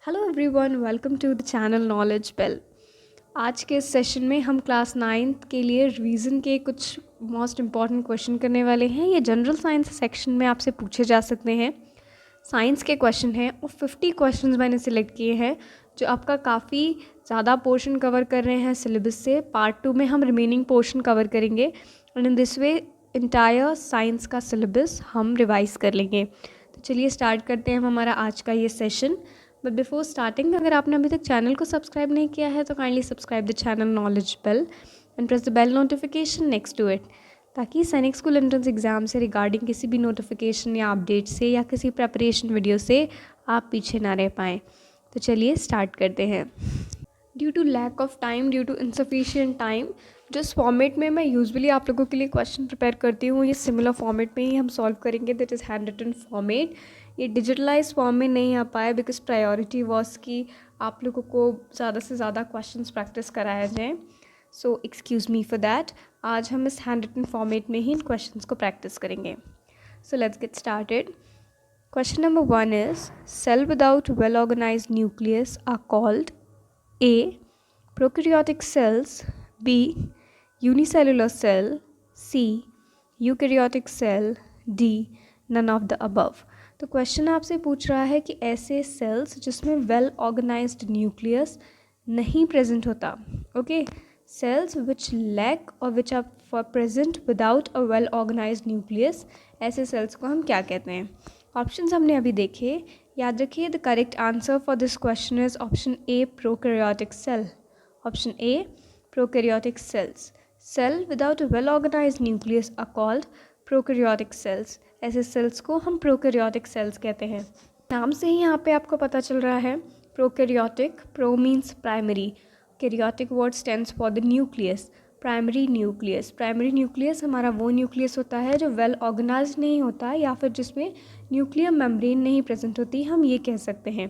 Hello everyone, welcome to the channel knowledge bell. आज के session में हम क्लास 9th के लिए रिवीजन के कुछ मोस्ट इम्पॉर्टेंट क्वेश्चन करने वाले हैं। ये जनरल साइंस सेक्शन में आपसे पूछे जा सकते हैं। साइंस के क्वेश्चन हैं और 50 क्वेश्चंस मैंने सिलेक्ट किए हैं जो आपका काफ़ी ज़्यादा पोर्शन कवर कर रहे हैं सिलेबस से। पार्ट 2 में हम रिमेनिंग पोर्शन कवर करेंगे and in this way entire science का सिलेबस हम रिवाइज़ कर लेंगे। तो चलिए स्टार्ट करते हैं हम हमारा आज का ये सेशन। बट बिफोर स्टार्टिंग, अगर आपने अभी तक चैनल को सब्सक्राइब नहीं किया है तो kindly subscribe the channel knowledge bell and press the bell notification next to it, ताकि सैनिक स्कूल एंट्रेंस एग्जाम से रिगार्डिंग किसी भी नोटिफिकेशन या अपडेट से या किसी प्रेपरेशन वीडियो से आप पीछे ना रह पाएँ। तो चलिए स्टार्ट करते हैं। Due to lack of time, due to insufficient time, जिस फॉर्मेट में मैं यूजुअली आप लोगों के लिए क्वेश्चन प्रिपेयर करती हूँ ये सिमिलर फॉर्मेट में ही हम सॉल्व करेंगे, that is handwritten format. ये डिजिटलाइज फॉर्म में नहीं आ पाया बिकॉज प्रायोरिटी वॉज कि आप लोगों को ज़्यादा से ज़्यादा क्वेश्चंस प्रैक्टिस कराया जाए। सो एक्सक्यूज़ मी फॉर दैट। आज हम इस हैंड रिटन फॉर्मेट में ही इन क्वेश्चंस को प्रैक्टिस करेंगे। So let's get started. Question number 1 is, cell without well organized nucleus are called A. Prokaryotic cells, B. Unicellular cell, C. Eukaryotic cell, D. None of the above. तो question आपसे पूछ रहा है कि ऐसे cells जिसमें well organised nucleus नहीं present होता, ओके, सेल्स विच लैक और which are present without a well organised nucleus, ऐसे सेल्स को हम क्या कहते हैं। ऑप्शंस हमने अभी देखे, याद रखिए the correct answer for this question is option A, prokaryotic cell. Option A, prokaryotic cells. Cell without a well organised nucleus are called prokaryotic cells. ऐसे सेल्स को हम प्रोकैरियोटिक सेल्स कहते हैं। नाम से ही यहाँ पे आपको पता चल रहा है prokaryotic, pro means primary, karyotic word stands for the nucleus, primary nucleus. Primary nucleus हमारा वो न्यूक्लियस होता है जो वेल ऑर्गेनाइज्ड नहीं होता या फिर जिसमें न्यूक्लियर मेम्ब्रेन नहीं प्रेजेंट होती, हम ये कह सकते हैं।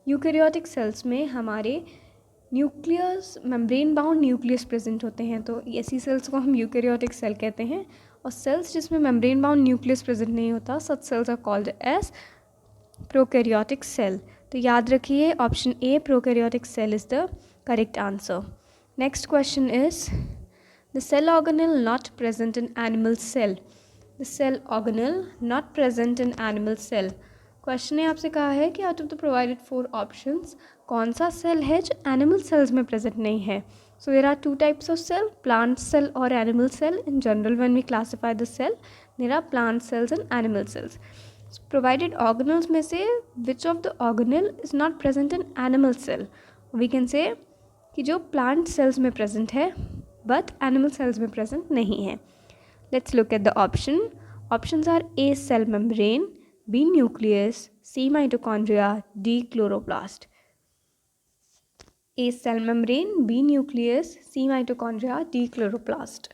यूकैरियोटिक सेल्स में हमारे nucleus membrane bound nucleus present होते हैं, तो ऐसी सेल्स को हम यूकैरियोटिक सेल कहते हैं। और सेल्स जिसमें मेम्ब्रेन बाउंड न्यूक्लियस प्रेजेंट नहीं होता, such cells are called as prokaryotic cell. तो याद रखिए option A, prokaryotic cell is the correct answer. Next question is, the cell organelle not present in animal cell. The cell organelle not present in animal cell. Question ने आपसे कहा है कि out of the provided 4 options कौन सा cell है जो animal cells में प्रेजेंट नहीं है। So there are 2 types of cell, plant cell और animal cell. In general when we classify the cell, there are plant cells and animal cells. Provided organelles में से which of the organelle is not present in animal cell. We can say कि जो plant cells में present है but animal cells में present नहीं है। Let's look at the option. Options are A, cell membrane, B, nucleus, C, mitochondria, D, chloroplast. A cell membrane, B nucleus, C mitochondria, D chloroplast.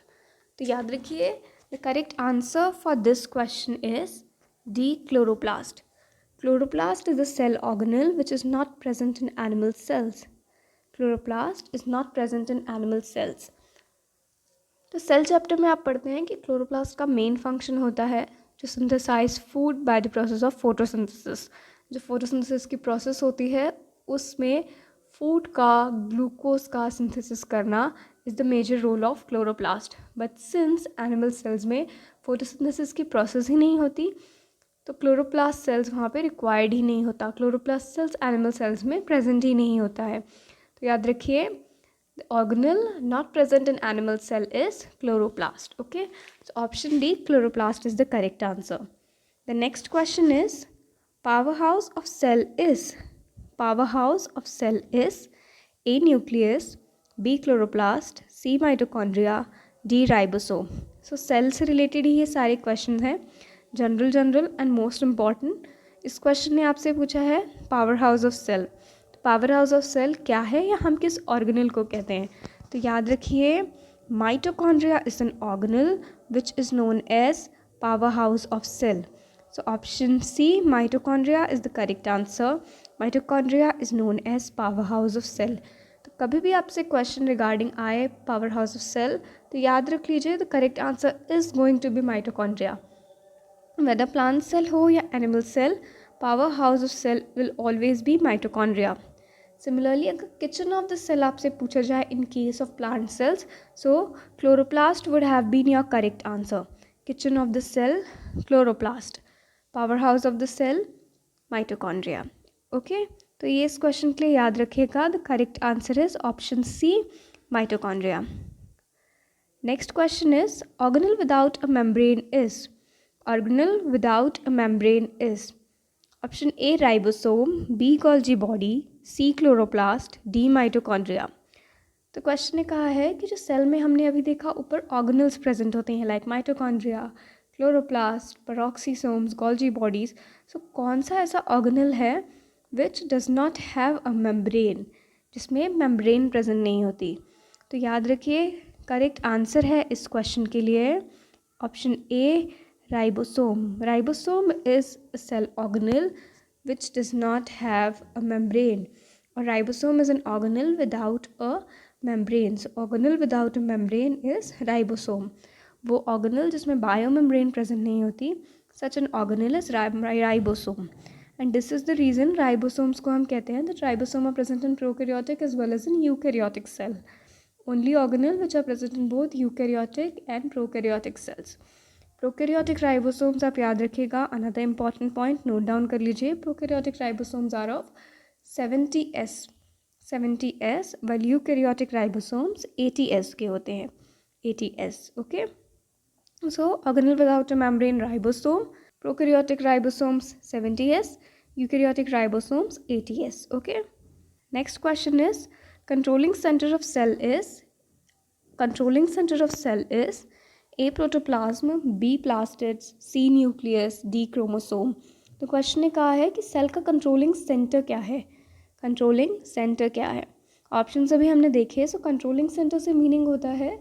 तो याद रखिए the correct answer for this question is D, chloroplast. Chloroplast is a cell organelle which is not present in animal cells. Chloroplast is not present in animal cells. तो cell chapter में आप पढ़ते हैं कि chloroplast का main function होता है जो synthesise food by the process of photosynthesis. जो फोटोसिंथेसिस की प्रोसेस होती है उसमें फूड का, ग्लूकोज का सिंथेसिस करना is the major role of chloroplast. But since animal cells में फोटोसिंथेसिस की प्रोसेस ही नहीं होती तो क्लोरोप्लास्ट सेल्स वहाँ पे रिक्वायर्ड ही नहीं होता। क्लोरोप्लास्ट सेल्स एनिमल सेल्स में प्रेजेंट ही नहीं होता है। तो याद रखिए the organelle not present in animal cell is chloroplast. Okay, so option D, chloroplast is the correct answer. The next question is, power house of cell is, power house of cell is A, nucleus, B, chloroplast, C, mitochondria, D, ribosome. So cell से related ही ये सारे question हैं, general and most important. इस question ने आपसे पूछा है पावर हाउस ऑफ सेल। तो पावर हाउस ऑफ सेल क्या है या हम किस ऑर्गेनल को कहते हैं। तो याद रखिए mitochondria is an organelle which is known as power house of cell. So option C, mitochondria is the correct answer. Mitochondria is known as power house of cell. तो कभी भी आपसे क्वेश्चन रिगार्डिंग आए पावर हाउस ऑफ सेल तो याद रख लीजिए the correct answer is going to be mitochondria. Whether plant cell हो या animal cell, power house of cell will always be mitochondria. Similarly अगर किचन ऑफ द सेल आपसे पूछा जाए in case of plant cells, so chloroplast would have been your correct answer. Kitchen of the cell chloroplast, power house of the cell mitochondria. Okay, तो ये इस question के लिए याद रखिएगा. The correct answer is option C, mitochondria. Next question is organelle without a membrane is. Organelle without a membrane is option A ribosome, B Golgi body, C chloroplast, D mitochondria. तो question ने कहा है कि जो cell में हमने अभी देखा ऊपर ऑर्गेनल्स प्रेजेंट होते हैं like mitochondria, chloroplast, peroxisomes, Golgi bodies. So कौन सा ऐसा ऑर्गेनल है which does not have a membrane, जिसमें मेम्ब्रेन प्रेजेंट नहीं होती. तो याद रखिए करेक्ट आंसर है इस क्वेश्चन के लिए option A ribosome. Ribosome is a cell organelle which does not have a membrane, or ribosome is an organelle without a membrane. So organelle without a membrane is ribosome. वो organelle जिसमें biomembrane present नहीं होती, such an organelle is ribosome. And this is the reason ribosomes को हम कहते हैं that ribosome are present in prokaryotic as well as in eukaryotic cell. Only organelle which are present in both eukaryotic and prokaryotic cells. Prokaryotic ribosomes आप याद रखिएगा. Another important point note down कर लीजिए. Prokaryotic ribosomes are of 70S, while eukaryotic ribosomes 80S के होते हैं. 80S. Okay, so organelle without a membrane ribosome, prokaryotic ribosomes 70S, eukaryotic ribosomes 80S. Okay, next question is controlling centre of cell is A protoplasm, B plastids, C nucleus, D chromosome. तो question ने कहा है कि cell का controlling centre क्या है. Controlling centre क्या है. ऑप्शन अभी हमने देखे. सो कंट्रोलिंग सेंटर से मीनिंग होता है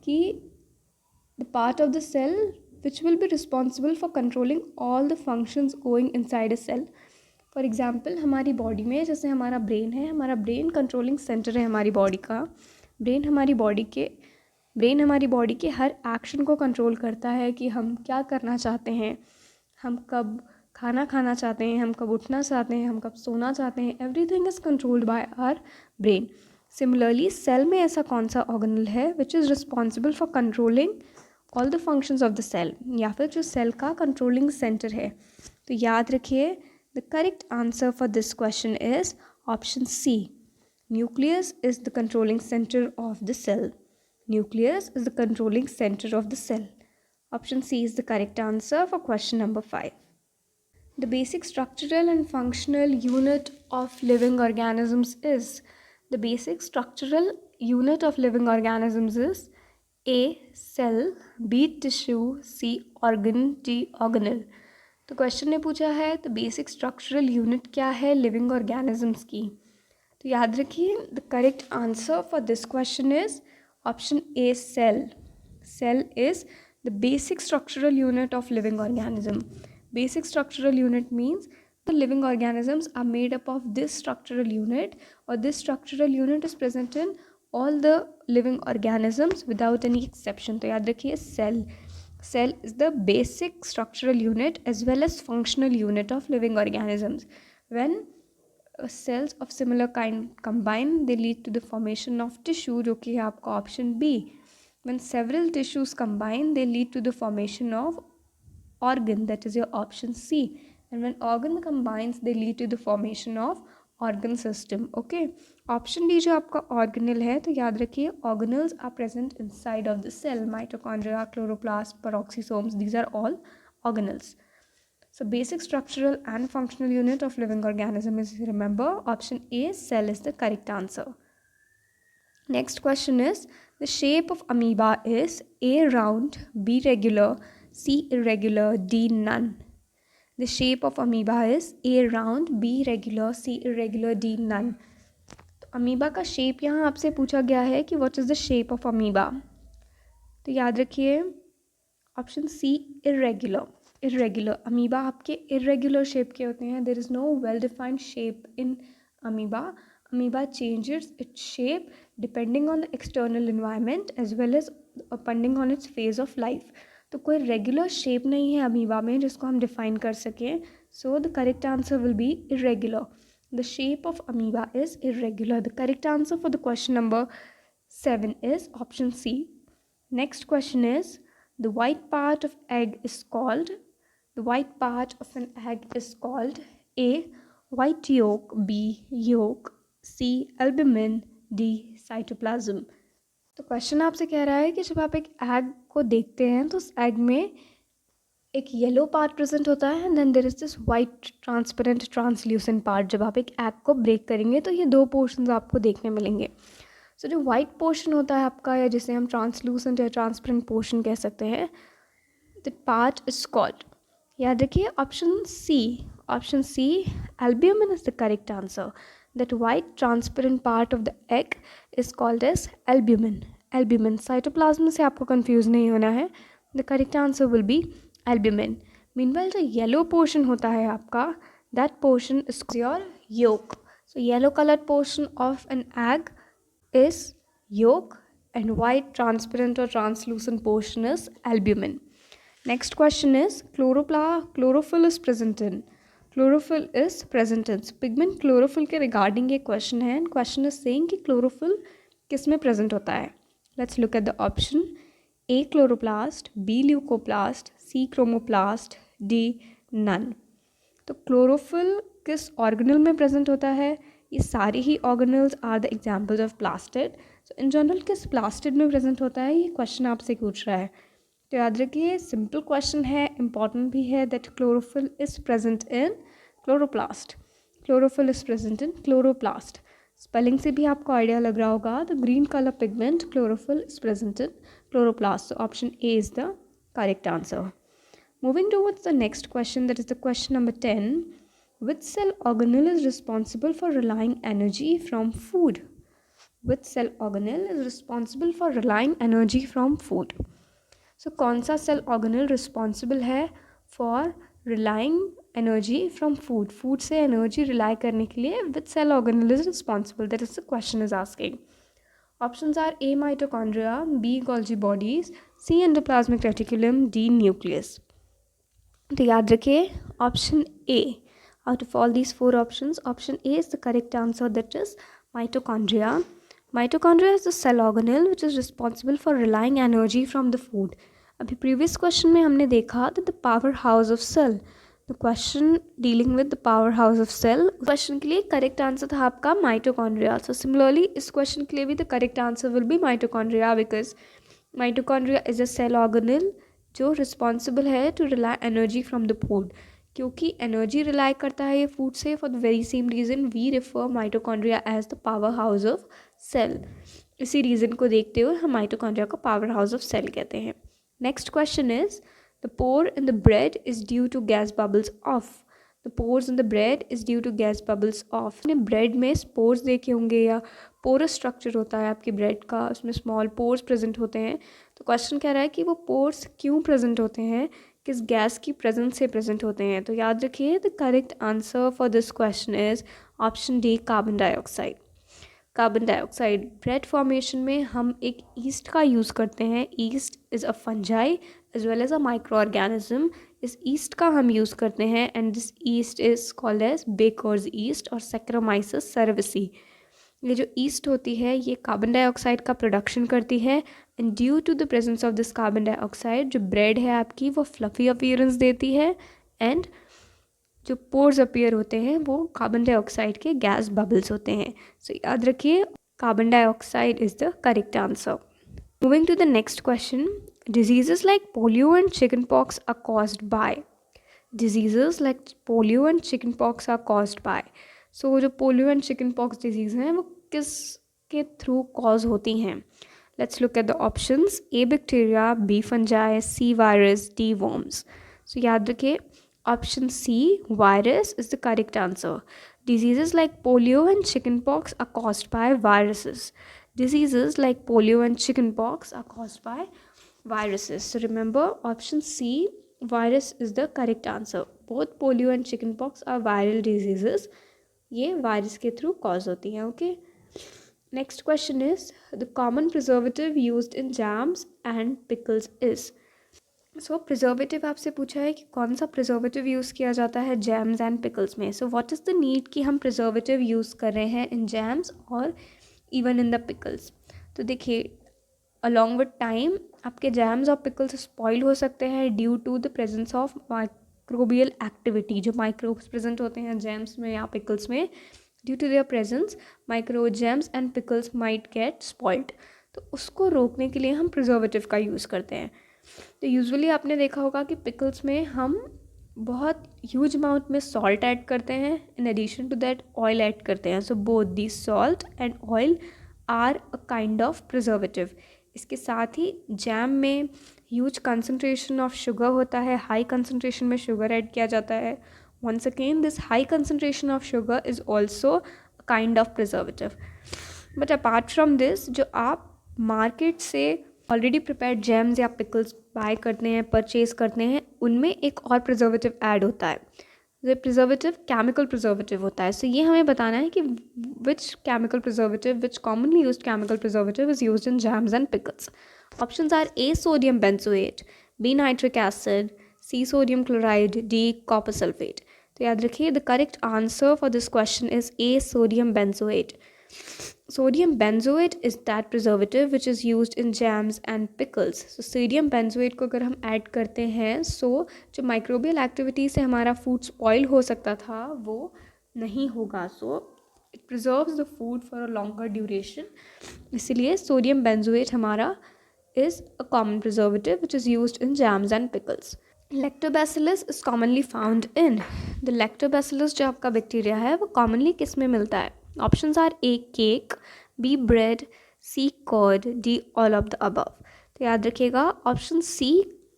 कि the part of the cell which will be responsible for controlling all the functions going inside a cell. For example हमारी बॉडी में जैसे हमारा ब्रेन है, हमारा ब्रेन कंट्रोलिंग सेंटर है हमारी बॉडी का. ब्रेन हमारी बॉडी के हर एक्शन को कंट्रोल करता है कि हम क्या करना चाहते हैं, हम कब खाना खाना चाहते हैं, हम कब उठना चाहते हैं, हम कब सोना चाहते हैं. Everything is controlled by our brain. Similarly cell में ऐसा कौन सा ऑर्गेनल है which is responsible for controlling all the functions of the cell, या फिर जो सेल का कंट्रोलिंग सेंटर है. तो याद रखिए the correct answer for this question is option C, nucleus is the controlling centre of the cell. Nucleus is the controlling center of the cell. Option C is the correct answer for question number 5. The basic structural and functional unit of living organisms is. The basic structural unit of living organisms is A. Cell, B. Tissue, C. Organ, D. Organelle. तो question ने पूछा है तो basic structural unit क्या है living organisms की. तो याद रखिए the correct answer for this question is Option A, cell. Cell is the basic structural unit of living organism. Basic structural unit means the living organisms are made up of this structural unit, or this structural unit is present in all the living organisms without any exception. तो याद रखिए cell. Cell is the basic structural unit as well as functional unit of living organisms. When cells of similar kind combine, they lead to the formation of tissue, जो कि है आपका option B. when several tissues combine, they lead to the formation of organ, that is your option C. and when organ combines, they lead to the formation of organ system. okay, option D जो आपका organelle है, तो याद रखिए organelles are present inside of the cell. Mitochondria, chloroplast, peroxisomes, these are all organelles. So basic structural and functional unit of living organism is, remember, option A, cell is the correct answer. Next question is the shape of amoeba is A, round, B, regular, C, irregular, D, none. The shape of amoeba is A, round, B, regular, C, irregular, D, none. तो amoeba का shape यहाँ आपसे पूछा गया है कि what is the shape of amoeba. तो याद रखिए option C, irregular. Irregular amoeba आपके इरेगुलर शेप के होते हैं. There is no well defined shape in amoeba. Amoeba changes its shape depending on the external environment as well as depending on its phase of life. तो कोई regular shape नहीं है amoeba में जिसको हम डिफाइन कर सकें. So the correct answer will be irregular. The shape of amoeba is irregular. The correct answer for the question number 7 is option C. Next question is, the white part of egg is called, the white part of an egg is called A, white yolk, B, yolk, C, albumin, D, cytoplasm. तो question आपसे कह रहा है कि जब आप एक egg को देखते हैं तो उस एग में एक येलो पार्ट प्रेजेंट होता है and then there is this white transparent translucent part. जब आप एक एग को ब्रेक करेंगे तो ये दो पोर्शंस आपको देखने मिलेंगे. सो जो वाइट पोर्शन होता है आपका, या जिसे हम ट्रांसलूसेंट या ट्रांसपेरेंट पोर्शन कह सकते हैं, द पार्ट इज कॉल्ड, याद रखिए option C albumin is the correct answer. That white transparent part of the egg is called as albumin. Cytoplasm से आपको कंफ्यूज नहीं होना है. The correct answer will be albumin. Meanwhile जो yellow portion होता है आपका, that portion is your yolk. So yellow coloured portion of an egg is yolk and white transparent or translucent portion is albumin. Next question is, chlorophyll is present in. Chlorophyll is present in. So pigment chlorophyll के regarding ये question है, and question is saying कि chlorophyll किस में present होता है. Let's look at the option. A chloroplast, B leucoplast, C chromoplast, D none. तो chlorophyll किस organelle में present होता है? ये सारी ही organelles are the examples of plastid. So in general किस प्लास्टिड में प्रेजेंट होता है, ये क्वेश्चन आपसे पूछ रहा है. तो याद रखिए, सिंपल क्वेश्चन है, इंपॉर्टेंट भी है, that chlorophyll is present in chloroplast. Chlorophyll is present in chloroplast. Spelling से भी आपको आइडिया लग रहा होगा. The green colour pigment chlorophyll is present in chloroplast. So option A is the correct answer. Moving towards the next question, that is the question number 10. Which cell organelle is responsible for relying energy from food? Which cell organelle is responsible for relying energy from food? So कौन सा cell organelle responsible है for relying energy from food? Food से energy rely करने के लिए which cell organelle is responsible? That is the question is asking. Options are A mitochondria, B Golgi bodies, C endoplasmic reticulum, D nucleus. तो याद रखिए option A. Out of all these four options, option A is the correct answer, that is mitochondria. Mitochondria is the cell organelle which is responsible for relying energy from the food. अभी previous question में हमने देखा that the powerhouse of cell. The question dealing with the powerhouse of cell, question के लिए correct answer था आपका mitochondria. So similarly इस question के लिए भी the correct answer will be mitochondria, because mitochondria is a cell organelle जो responsible है to rely energy from the food. क्योंकि एनर्जी रिलाई करता है ये फूड से, for the very same reason we refer mitochondria as the power house of cell. इसी reason को देखते हुए हम माइटोकॉन्ड्रिया को पावर हाउस ऑफ सेल कहते हैं. Next question is, the pore in the bread is due to gas bubbles of. The pores in the bread is due to gas bubbles of. आपने bread में spores देखे होंगे, या porous structure होता है आपकी ब्रेड का, उसमें स्मॉल पोर्स प्रेजेंट होते हैं. तो क्वेश्चन कह रहा है कि वो पोर्स क्यों प्रेजेंट होते हैं, किस गैस की प्रेजेंस से प्रेजेंट होते हैं. तो याद रखिए the correct answer for this question is option D, carbon dioxide. Carbon dioxide bread formation में हम एक ईस्ट का यूज़ करते हैं. Yeast is a fungi as well as a micro organism. इस ईस्ट का हम यूज़ करते हैं and this yeast is called as baker's yeast और सैक्रोमाइसिस सर्विसी. ये जो ईस्ट होती है ये कार्बन डाइऑक्साइड का प्रोडक्शन करती है, and due to the presence of this carbon dioxide जो ब्रेड है आपकी वो फ्लफी अपीयरेंस देती है, एंड जो पोर्स अपीयर होते हैं वो कार्बन डाइऑक्साइड के गैस बबल्स होते हैं. सो याद रखिए carbon dioxide is the correct answer. Moving to the next question, diseases like polio and chicken pox are caused by. Diseases like polio and chicken pox are caused by. So जो polio and chicken pox disease हैं वो किस के through cause होती हैं. Let's look at the options. A bacteria, B fungi, C virus, D worms. So याद रखिए option C virus is the correct answer. Diseases like polio and chicken pox are caused by viruses. Diseases like polio and chicken pox are caused by viruses. So remember option C, virus is the correct answer. Both polio and chicken pox are viral diseases. ये virus के through cause होती हैं. Okay, next question is, the common preservative used in jams and pickles is. So preservative आपसे पूछा है कि कौन सा प्रिजर्वेटिव यूज़ किया जाता है जैम्स एंड पिकल्स में. So what is the need कि हम प्रिजर्वेटिव यूज़ कर रहे हैं इन जैम्स और इवन इन द पिकल्स. तो देखिए, अलॉन्ग विद टाइम आपके जैम्स और पिकल्स स्पॉइल हो सकते हैं due to the presence of microbial activity. जो माइक्रोब्स प्रेजेंट होते हैं जैम्स में या पिकल्स में, due to their presence micro jams and pickles might get spoiled. तो उसको रोकने के लिए हम प्रिजर्वेटिव का यूज़ करते हैं. तो यूजुअली आपने देखा होगा कि पिकल्स में हम बहुत ह्यूज अमाउंट में सॉल्ट ऐड करते हैं. In addition to that oil add करते हैं. So both the salt and oil are a kind of preservative. इसके साथ ही जैम में ह्यूज कंसनट्रेशन ऑफ शुगर होता है. हाई कंसनट्रेशन में शुगर ऐड किया जाता है. Once again this high concentration of sugar is also a kind of preservative. But apart from this, जो आप मार्केट से ऑलरेडी प्रिपेयर्ड जैम्स या पिकल्स बाय करते हैं, परचेज करते हैं, उनमें एक और प्रिजर्वेटिव ऐड होता है. ये प्रिजर्वेटिव केमिकल प्रिजर्वेटिव होता है. सो ये हमें बताना है कि which chemical preservative, which commonly used chemical preservative is used in jams and pickles. Options are A sodium benzoate, B nitric acid, C sodium chloride, D copper sulphate. तो याद रखिए, the correct answer for this question is A sodium benzoate. Sodium benzoate is that preservative which is used in jams and pickles. So sodium benzoate को अगर हम add करते हैं, जो microbial activity से हमारा फूड स्पॉइल हो सकता था वो नहीं होगा. It preserves the food for a longer duration. इसीलिए सोडियम बेंजोएट हमारा is a common preservative which is used in jams and pickles. Lactobacillus is commonly found in. The lactobacillus जो आपका बैक्टीरिया है वो commonly किस में मिलता है? Options are A cake, B bread, C curd, D all of the above. तो याद रखिएगा, option C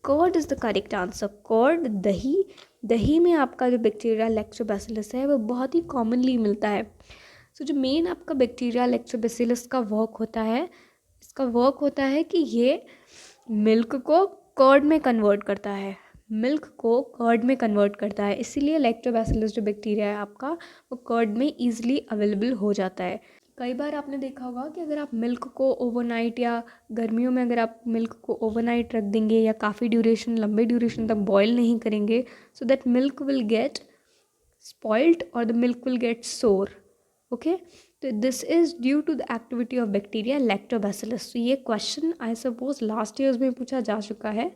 curd is the correct answer. Curd, दही में आपका जो बैक्टीरिया लैक्टोबैसिलस है वो बहुत ही कॉमनली मिलता है. जो मेन आपका बैक्टीरिया लैक्टोबैसिलस का वर्क होता है, इसका वर्क होता है कि ये मिल्क को कर्ड में कन्वर्ट करता है. इसीलिए लैक्टोबैसिलस जो बैक्टीरिया है आपका वो कर्ड में ईजिली अवेलेबल हो जाता है. कई बार आपने देखा होगा कि अगर आप मिल्क को ओवरनाइट या गर्मियों में अगर आप मिल्क को ओवरनाइट रख देंगे या काफ़ी लंबे ड्यूरेशन तक बॉयल नहीं करेंगे, so that milk will get spoiled और the milk will get sour. Okay, तो this is due to the activity of bacteria lactobacillus. तो ये question I suppose last years में पूछा जा चुका है,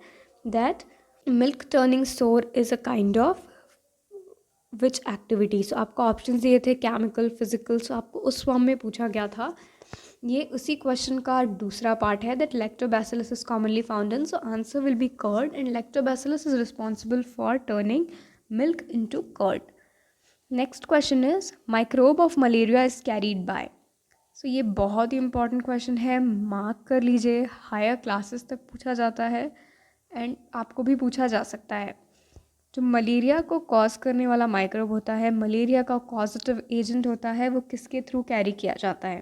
that milk turning sour is a kind of which activity. So आपको option दिए थे केमिकल, फिजिकल. सो आपको उस फॉर्म में पूछा गया था. ये उसी क्वेश्चन का दूसरा पार्ट है, that lactobacillus is commonly found in. So answer will be curd and lactobacillus is responsible for turning milk into curd. Next question is microbe of malaria is carried by. So ये बहुत ही important question है, mark कर लीजिए. Higher classes तक पूछा जाता है एंड आपको भी पूछा जा सकता है. जो मलेरिया को कॉज करने वाला माइक्रोब होता है, मलेरिया का कॉजेटिव एजेंट होता है, वो किसके थ्रू कैरी किया जाता है?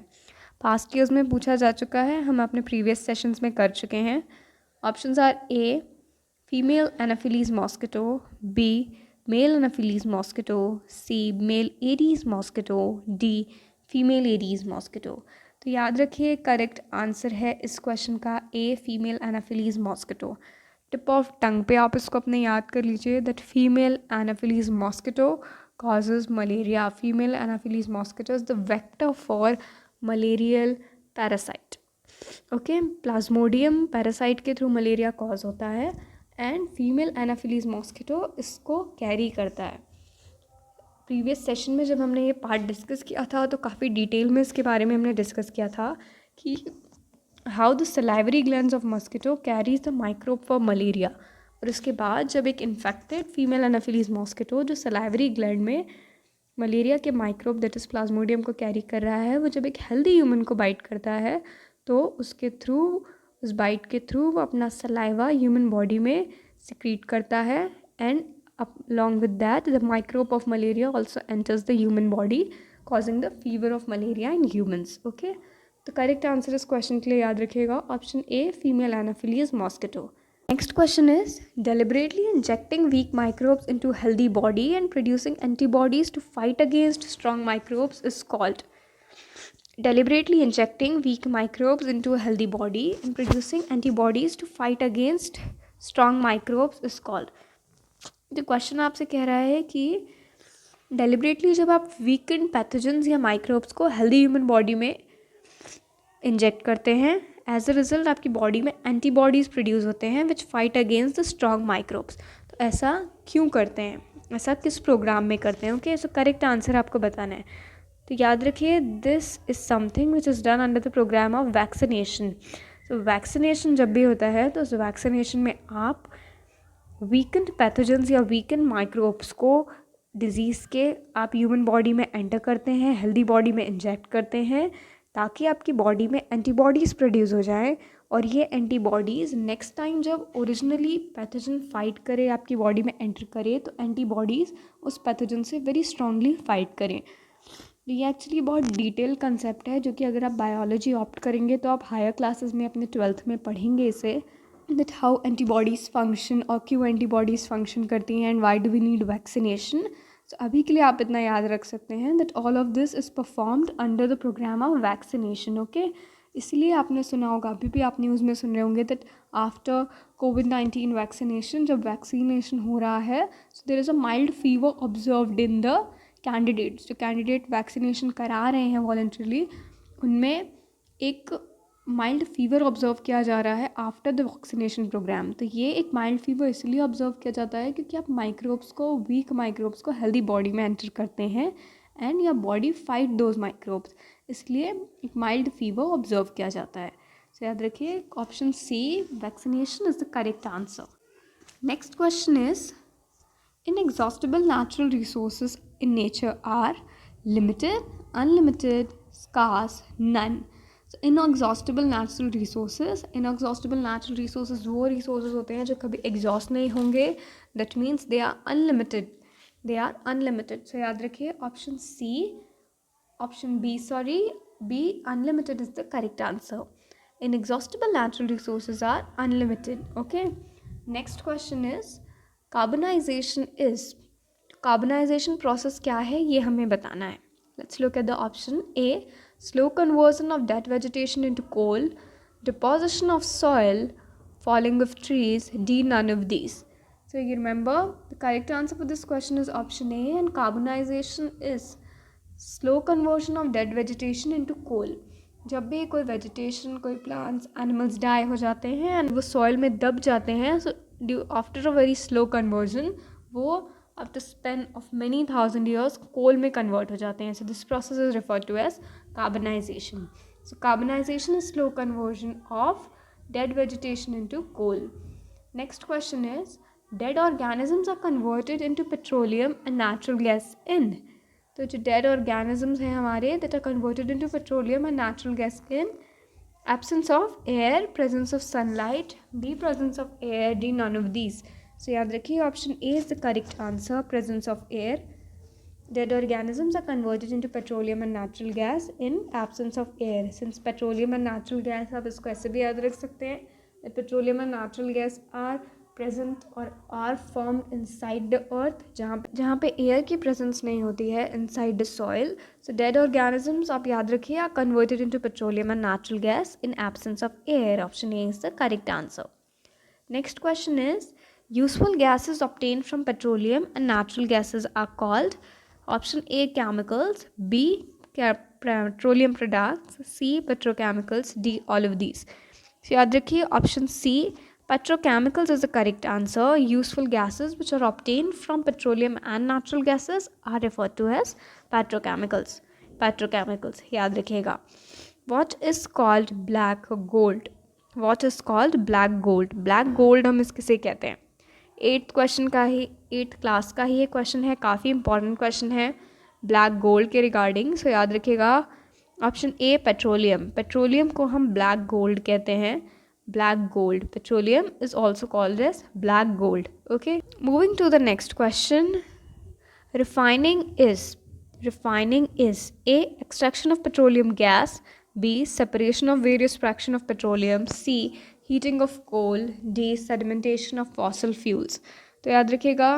पास्ट ईयर्स में पूछा जा चुका है, हम अपने प्रीवियस सेशंस में कर चुके हैं. Options are A female anopheles mosquito, B male anopheles mosquito, C male aedes mosquito, D female aedes mosquito. तो याद रखिए, करेक्ट आंसर है इस क्वेश्चन का A female anopheles mosquito. Tip of tongue पे आप इसको अपने याद कर लीजिए, that female anopheles mosquito causes malaria. Female anopheles mosquito is the vector for malarial parasite. Okay, plasmodium parasite के थ्रू मलेरिया कॉज होता है एंड फीमेल एनाफिलीज मॉस्किटो इसको कैरी करता है. प्रीवियस सेशन में जब हमने ये पार्ट डिस्कस किया था तो काफ़ी डिटेल में इसके बारे में हमने डिस्कस किया था कि how the salivary glands of mosquito carries the microbe for malaria. और उसके बाद जब एक इन्फेक्टेड फीमेल एनाफिलीज मॉस्किटो जो सलाइवरी ग्लैंड में मलेरिया के माइक्रोब दैट इज़ प्लाज्मोडियम को कैरी कर रहा है, वो जब एक हेल्दी ह्यूमन को बाइट करता है तो उसके थ्रू, उस बाइट के थ्रू वो अपना सलाइवा ह्यूमन बॉडी में सिक्रीट करता है and along with that the microbe of malaria also enters the human body causing the fever of malaria in humans. Okay, the correct answer is question के लिए याद रखिएगा option A female anopheles mosquito. Next question is deliberately injecting weak microbes into healthy body and producing antibodies to fight against strong microbes is called. Deliberately injecting weak microbes into a healthy body and producing antibodies to fight against strong microbes is called. जो question आपसे कह रहा है कि deliberately जब आप weakened pathogens या microbes को हेल्दी ह्यूमन बॉडी में इंजेक्ट करते हैं, एज अ रिजल्ट आपकी बॉडी में एंटीबॉडीज़ प्रोड्यूस होते हैं which fight against the strong microbes. तो ऐसा क्यों करते हैं, ऐसा किस प्रोग्राम में करते हैं? ओके, सो करेक्ट आंसर आपको बताना है. तो याद रखिए, this is something which is done under the programme of vaccination. तो वैक्सीनेशन जब भी होता है तो उस वैक्सीनेशन में आप वीकेंड पैथोजेंस या वीकेंड माइक्रोब्स को डिजीज़ के आप ह्यूमन बॉडी में एंटर करते हैं, हेल्दी बॉडी में इंजेक्ट करते हैं, ताकि आपकी बॉडी में एंटीबॉडीज़ प्रोड्यूस हो जाएं. और ये एंटीबॉडीज़ नेक्स्ट टाइम जब ओरिजिनली पैथोजन फाइट करे, आपकी बॉडी में एंटर करे, तो एंटीबॉडीज़ उस पैथोजन से वेरी स्ट्रांगली फाइट करें. ये एक्चुअली बहुत डिटेल कंसेप्ट है जो कि अगर आप बायोलॉजी ऑप्ट करेंगे तो आप हायर क्लासेस में अपने 12th में पढ़ेंगे इसे, दैट हाउ एंटीबॉडीज़ फंक्शन और क्यों एंटीबॉडीज़ फंक्शन करती हैं and why do we need vaccination. तो अभी के लिए आप इतना याद रख सकते हैं that all of this is performed under the programme of vaccination. Okay, इसलिए आपने सुना होगा, अभी भी आप न्यूज़ में सुन रहे होंगे दैट आफ्टर कोविड-19 वैक्सीनेशन, जब वैक्सीनेशन हो रहा है, so there is a mild fever observed in the candidates. जो कैंडिडेट वैक्सीनेशन करा रहे हैं वॉलंटरीली, उनमें एक माइल्ड फीवर ऑब्जर्व किया जा रहा है आफ्टर द वैक्सीनेशन प्रोग्राम. तो ये एक माइल्ड फीवर इसलिए ऑब्जर्व किया जाता है क्योंकि आप माइक्रोब्स को, वीक माइक्रोब्स को हेल्दी बॉडी में एंटर करते हैं and your body fight those microbes, इसलिए एक माइल्ड फीवर ऑब्जर्व किया जाता है. सो याद रखिए, option C vaccination is the correct answer. Next question is, inexhaustible natural resources in nature are limited, unlimited, scarce, none. So inexhaustible natural resources वो resources होते हैं जो कभी exhaust नहीं होंगे. That means they are unlimited. So याद रखिए, option B unlimited is the correct answer. Inexhaustible natural resources are unlimited. Okay, next question is, carbonization process क्या है ये हमें बताना है. Let's look at the option A, slow conversion of dead vegetation into coal, deposition of soil, falling of trees, D none of these. So you remember the correct answer for this question is option A, and carbonization is slow conversion of dead vegetation into coal. जब भी कोई vegetation, कोई plants, animals die हो जाते हैं and वो soil में दब जाते हैं, so after a very slow conversion वो after span of many thousand years coal में कन्वर्ट हो जाते हैं. So this process is referred to as carbonisation. So carbonisation is slow conversion of dead vegetation into coal. Next question is, dead organisms are converted into petroleum and natural gas in. तो जो dead organisms हैं हमारे, that are converted into petroleum and natural gas in absence of air, presence of sunlight, B presence of air, D none of these. So याद रखिए, option A is the correct answer, presence of air. Dead organisms are converted into petroleum and natural gas in absence of air. Since petroleum and natural gas, आप इसको ऐसे भी याद रख सकते हैं, that petroleum and natural gas are present or are formed inside the earth, जहाँ पे एयर की प्रेजेंस नहीं होती है inside the soil. So dead organisms, आप याद रखिए, are converted into petroleum and natural gas in absence of air. Option A is the correct answer. Next question is, useful gases obtained from petroleum and natural gases are called. Option A chemicals, B petroleum products, C petrochemicals, D all of these. So याद रखिए, option C petrochemicals is the correct answer. Useful gases which are obtained from petroleum and natural gases are referred to as petrochemicals. याद रखिएगा. What is called black gold? Black gold हम इसके कहते हैं. 8th class का ही ये question है, काफ़ी इंपॉर्टेंट क्वेश्चन है ब्लैक गोल्ड के रिगार्डिंग. सो याद रखिएगा, ऑप्शन ए पेट्रोलियम को हम ब्लैक गोल्ड कहते हैं. Black gold, petroleum is also called as black gold. Okay, moving to the next question. Refining is A, extraction of petroleum gas, B, separation of various fraction of petroleum, C, heating of coal, D, sedimentation of fossil fuels. तो याद रखिएगा,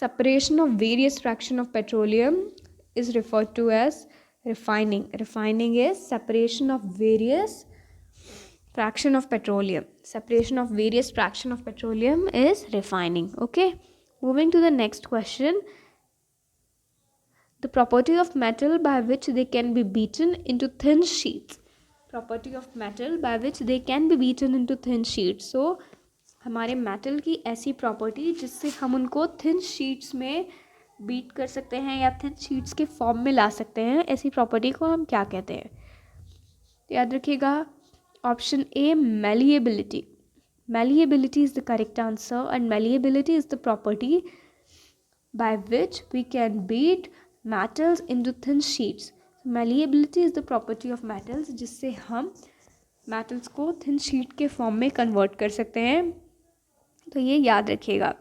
separation of various fraction of petroleum is referred to as refining. Refining is separation of various fraction of petroleum. Separation of various fraction of petroleum is refining. Okay, moving to the next question. The property of metal by which they can be beaten into thin sheets. Property of metal by which they can be beaten into thin sheets. So हमारे metal की ऐसी property जिससे हम उनको thin sheets में beat कर सकते हैं या थिन शीट्स के फॉर्म में ला सकते हैं, ऐसी प्रॉपर्टी को हम क्या कहते हैं? याद रखिएगा option A malleability. Malleability is the correct answer, and malleability is the property by which we can beat metals into thin sheets. Malleability is the property of metals जिससे हम metals को thin sheet के form में convert कर सकते हैं, तो ये याद रखिएगा.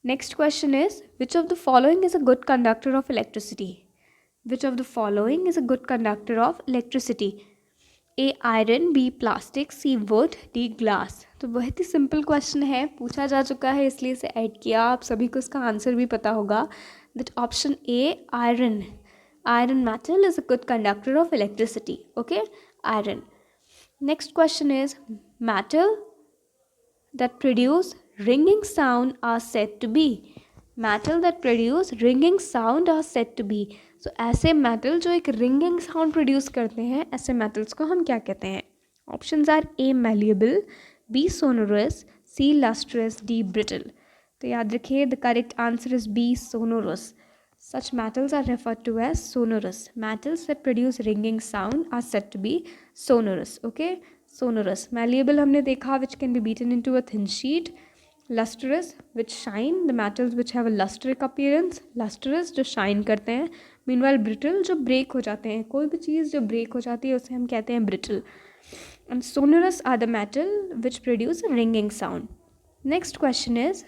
Next question is which of the following is a good conductor of electricity. Which of the following is a good conductor of electricity? A iron, B plastic, C wood, D glass. तो बहुत ही simple question है, पूछा जा चुका है इसलिए इसे add किया. आप सभी को इसका आंसर भी पता होगा. That option A iron. Iron metal is a good conductor of electricity. Okay, iron. Next question is metal that produce ringing sound are said to be. Metal that produce ringing sound are said to be. So ऐसे metal जो एक ringing sound produce करते हैं, ऐसे metals को हम क्या कहते हैं? Options are A malleable, B sonorous, C lustrous, D brittle. तो याद रखिए the correct answer is B sonorous. Such metals are referred to as sonorous. Metals that produce ringing sound are said to be sonorous. Okay, sonorous. Malleable हमने देखा, which can be beaten into a thin sheet. Lustrous, which shine. The metals which have a lustric appearance. Lustrous, जो shine करते हैं. Meanwhile brittle, जो break हो जाते हैं. कोई भी चीज़ जो break हो जाती है उसे हम कहते हैं brittle. And sonorous are the metal which produce a ringing sound. Next question is